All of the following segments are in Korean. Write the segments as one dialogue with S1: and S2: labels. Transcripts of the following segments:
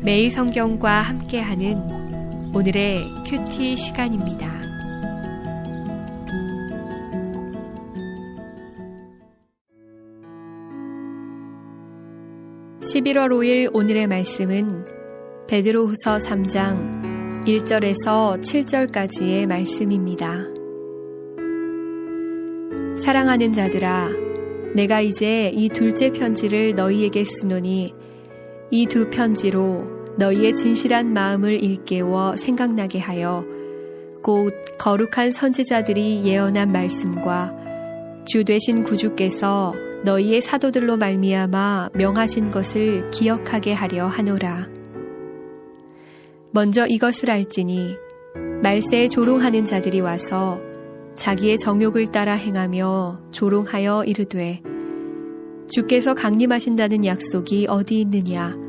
S1: 매일 성경과 함께하는 오늘의 큐티 시간입니다. (11월 5일) 오늘의 말씀은 베드로후서 3장 1절에서 7절까지의 말씀입니다. 사랑하는 자들아, 내가 이제 이 둘째 편지를 너희에게 쓰노니 이 두 편지로 너희의 진실한 마음을 일깨워 생각나게 하여 곧 거룩한 선지자들이 예언한 말씀과 주 되신 구주께서 너희의 사도들로 말미암아 명하신 것을 기억하게 하려 하노라. 먼저 이것을 알지니 말세에 조롱하는 자들이 와서 자기의 정욕을 따라 행하며 조롱하여 이르되 주께서 강림하신다는 약속이 어디 있느냐?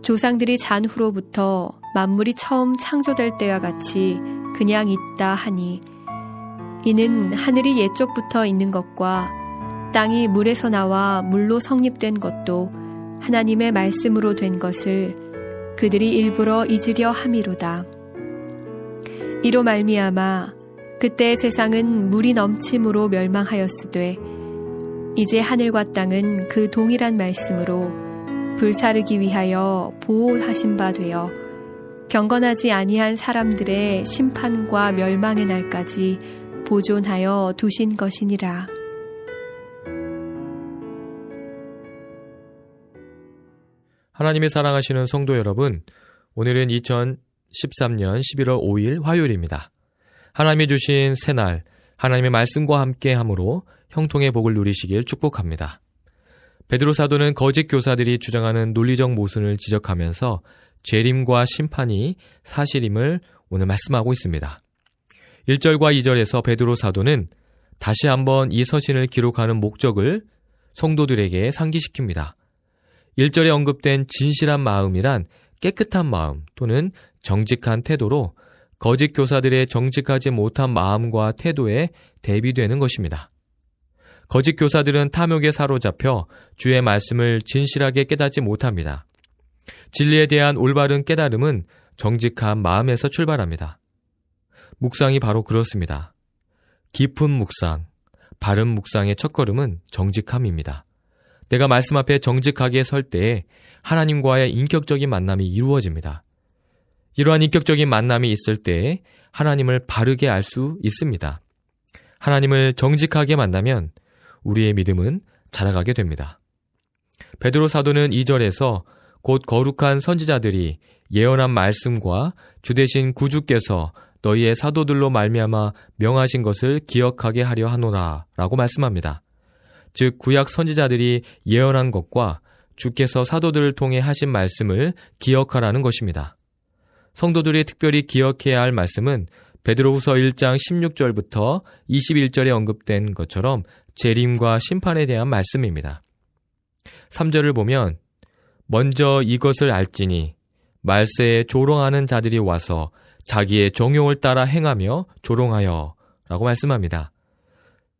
S1: 조상들이 잔 후로부터 만물이 처음 창조될 때와 같이 그냥 있다 하니 이는 하늘이 옛적부터 있는 것과 땅이 물에서 나와 물로 성립된 것도 하나님의 말씀으로 된 것을 그들이 일부러 잊으려 함이로다. 이로 말미암아 그때의 세상은 물이 넘침으로 멸망하였으되 이제 하늘과 땅은 그 동일한 말씀으로 불사르기 위하여 보호하신 바 되어 경건하지 아니한 사람들의 심판과 멸망의 날까지 보존하여 두신 것이니라.
S2: 하나님의 사랑하시는 성도 여러분, 오늘은 2013년 11월 5일 화요일입니다. 하나님이 주신 새날, 하나님의 말씀과 함께함으로 형통의 복을 누리시길 축복합니다. 베드로 사도는 거짓 교사들이 주장하는 논리적 모순을 지적하면서 재림과 심판이 사실임을 오늘 말씀하고 있습니다. 1절과 2절에서 베드로 사도는 다시 한번 이 서신을 기록하는 목적을 성도들에게 상기시킵니다. 1절에 언급된 진실한 마음이란 깨끗한 마음 또는 정직한 태도로 거짓 교사들의 정직하지 못한 마음과 태도에 대비되는 것입니다. 거짓 교사들은 탐욕에 사로잡혀 주의 말씀을 진실하게 깨닫지 못합니다. 진리에 대한 올바른 깨달음은 정직한 마음에서 출발합니다. 묵상이 바로 그렇습니다. 깊은 묵상, 바른 묵상의 첫걸음은 정직함입니다. 내가 말씀 앞에 정직하게 설 때에 하나님과의 인격적인 만남이 이루어집니다. 이러한 인격적인 만남이 있을 때에 하나님을 바르게 알 수 있습니다. 하나님을 정직하게 만나면 우리의 믿음은 자라가게 됩니다. 베드로 사도는 2절에서 곧 거룩한 선지자들이 예언한 말씀과 주 되신 구주께서 너희의 사도들로 말미암아 명하신 것을 기억하게 하려 하노라 라고 말씀합니다. 즉 구약 선지자들이 예언한 것과 주께서 사도들을 통해 하신 말씀을 기억하라는 것입니다. 성도들이 특별히 기억해야 할 말씀은 베드로후서 1장 16절부터 21절에 언급된 것처럼 재림과 심판에 대한 말씀입니다. 3절을 보면 먼저 이것을 알지니 말세에 조롱하는 자들이 와서 자기의 정욕을 따라 행하며 조롱하여 라고 말씀합니다.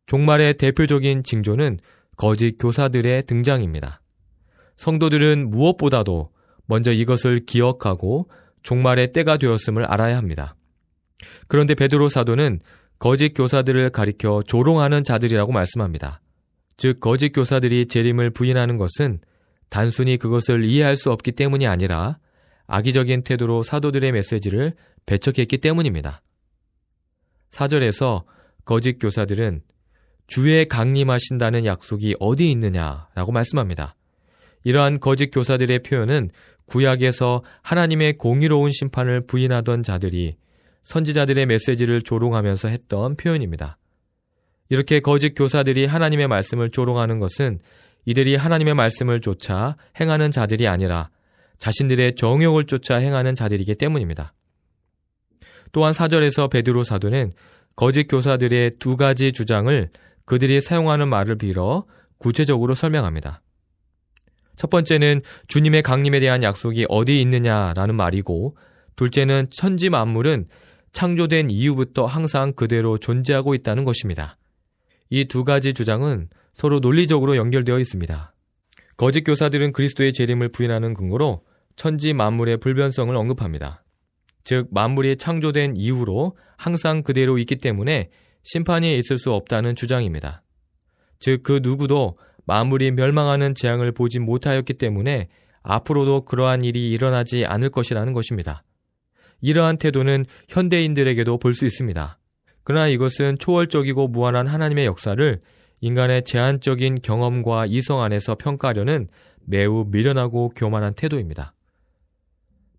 S2: 종말의 대표적인 징조는 거짓 교사들의 등장입니다. 성도들은 무엇보다도 먼저 이것을 기억하고 종말의 때가 되었음을 알아야 합니다. 그런데 베드로 사도는 거짓 교사들을 가리켜 조롱하는 자들이라고 말씀합니다. 즉 거짓 교사들이 재림을 부인하는 것은 단순히 그것을 이해할 수 없기 때문이 아니라 악의적인 태도로 사도들의 메시지를 배척했기 때문입니다. 4절에서 거짓 교사들은 주의 강림하신다는 약속이 어디 있느냐라고 말씀합니다. 이러한 거짓 교사들의 표현은 구약에서 하나님의 공의로운 심판을 부인하던 자들이 선지자들의 메시지를 조롱하면서 했던 표현입니다. 이렇게 거짓 교사들이 하나님의 말씀을 조롱하는 것은 이들이 하나님의 말씀을 쫓아 행하는 자들이 아니라 자신들의 정욕을 쫓아 행하는 자들이기 때문입니다. 또한 4절에서 베드로 사도는 거짓 교사들의 두 가지 주장을 그들이 사용하는 말을 빌어 구체적으로 설명합니다. 첫 번째는 주님의 강림에 대한 약속이 어디 있느냐라는 말이고, 둘째는 천지 만물은 창조된 이후부터 항상 그대로 존재하고 있다는 것입니다. 이 두 가지 주장은 서로 논리적으로 연결되어 있습니다. 거짓 교사들은 그리스도의 재림을 부인하는 근거로 천지 만물의 불변성을 언급합니다. 즉 만물이 창조된 이후로 항상 그대로 있기 때문에 심판이 있을 수 없다는 주장입니다. 즉 그 누구도 만물이 멸망하는 재앙을 보지 못하였기 때문에 앞으로도 그러한 일이 일어나지 않을 것이라는 것입니다. 이러한 태도는 현대인들에게도 볼 수 있습니다. 그러나 이것은 초월적이고 무한한 하나님의 역사를 인간의 제한적인 경험과 이성 안에서 평가하려는 매우 미련하고 교만한 태도입니다.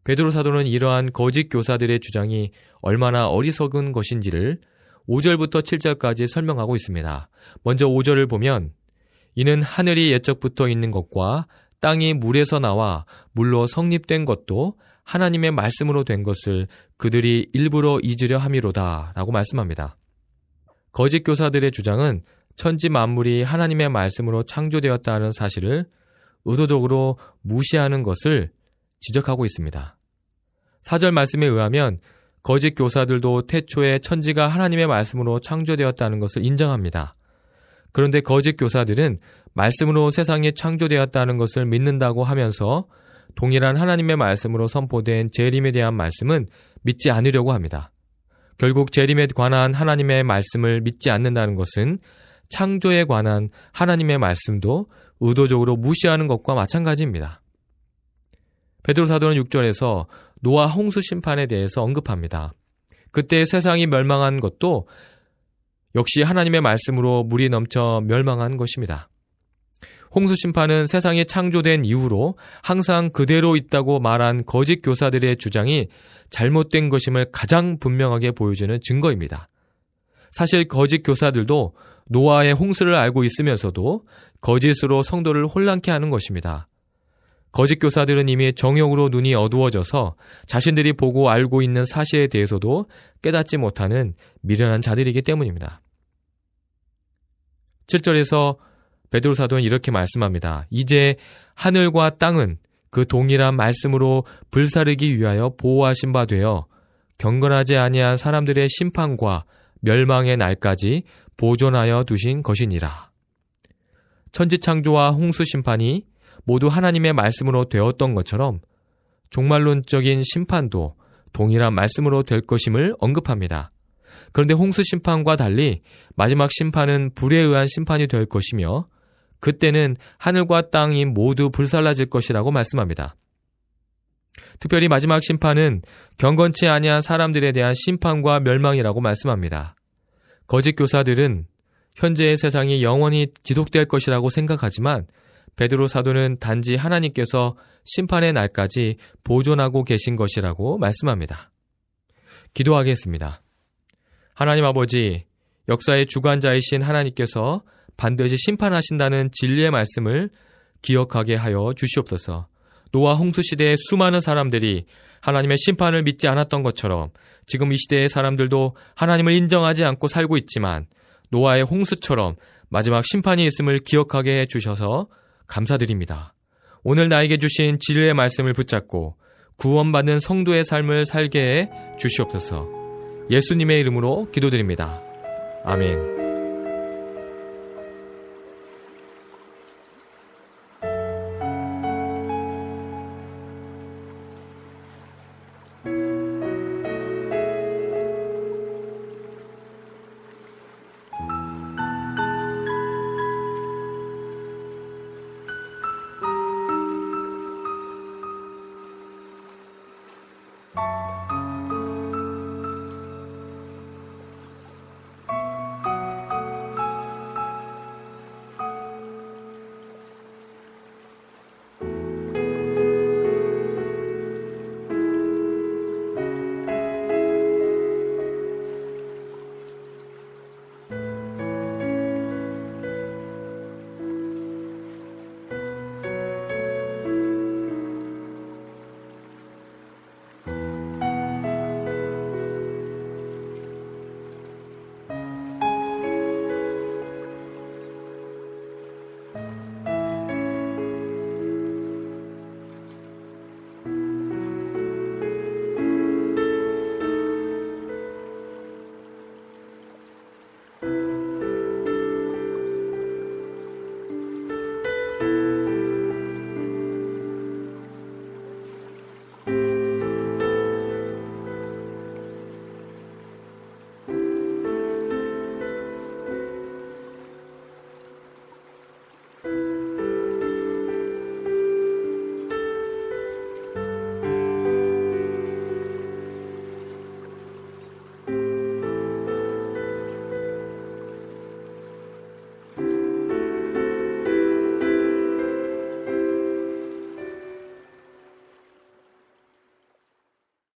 S2: 베드로 사도는 이러한 거짓 교사들의 주장이 얼마나 어리석은 것인지를 5절부터 7절까지 설명하고 있습니다. 먼저 5절을 보면 이는 하늘이 옛적부터 있는 것과 땅이 물에서 나와 물로 성립된 것도 하나님의 말씀으로 된 것을 그들이 일부러 잊으려 함이로다 라고 말씀합니다. 거짓 교사들의 주장은 천지 만물이 하나님의 말씀으로 창조되었다는 사실을 의도적으로 무시하는 것을 지적하고 있습니다. 4절 말씀에 의하면 거짓 교사들도 태초에 천지가 하나님의 말씀으로 창조되었다는 것을 인정합니다. 그런데 거짓 교사들은 말씀으로 세상이 창조되었다는 것을 믿는다고 하면서 동일한 하나님의 말씀으로 선포된 재림에 대한 말씀은 믿지 않으려고 합니다. 결국 재림에 관한 하나님의 말씀을 믿지 않는다는 것은 창조에 관한 하나님의 말씀도 의도적으로 무시하는 것과 마찬가지입니다. 베드로 사도는 6절에서 노아 홍수 심판에 대해서 언급합니다. 그때 세상이 멸망한 것도 역시 하나님의 말씀으로 물이 넘쳐 멸망한 것입니다. 홍수 심판은 세상이 창조된 이후로 항상 그대로 있다고 말한 거짓 교사들의 주장이 잘못된 것임을 가장 분명하게 보여주는 증거입니다. 사실 거짓 교사들도 노아의 홍수를 알고 있으면서도 거짓으로 성도를 혼란케 하는 것입니다. 거짓 교사들은 이미 정욕으로 눈이 어두워져서 자신들이 보고 알고 있는 사실에 대해서도 깨닫지 못하는 미련한 자들이기 때문입니다. 7절에서 베드로 사도는 이렇게 말씀합니다. 이제 하늘과 땅은 그 동일한 말씀으로 불사르기 위하여 보호하신 바 되어 경건하지 아니한 사람들의 심판과 멸망의 날까지 보존하여 두신 것이니라. 천지 창조와 홍수 심판이 모두 하나님의 말씀으로 되었던 것처럼 종말론적인 심판도 동일한 말씀으로 될 것임을 언급합니다. 그런데 홍수 심판과 달리 마지막 심판은 불에 의한 심판이 될 것이며 그때는 하늘과 땅이 모두 불살라질 것이라고 말씀합니다. 특별히 마지막 심판은 경건치 아니한 사람들에 대한 심판과 멸망이라고 말씀합니다. 거짓 교사들은 현재의 세상이 영원히 지속될 것이라고 생각하지만 베드로 사도는 단지 하나님께서 심판의 날까지 보존하고 계신 것이라고 말씀합니다. 기도하겠습니다. 하나님 아버지, 역사의 주관자이신 하나님께서 반드시 심판하신다는 진리의 말씀을 기억하게 하여 주시옵소서. 노아 홍수 시대의 수많은 사람들이 하나님의 심판을 믿지 않았던 것처럼 지금 이 시대의 사람들도 하나님을 인정하지 않고 살고 있지만 노아의 홍수처럼 마지막 심판이 있음을 기억하게 해주셔서 감사드립니다. 오늘 나에게 주신 진리의 말씀을 붙잡고 구원받는 성도의 삶을 살게 해 주시옵소서. 예수님의 이름으로 기도드립니다. 아멘.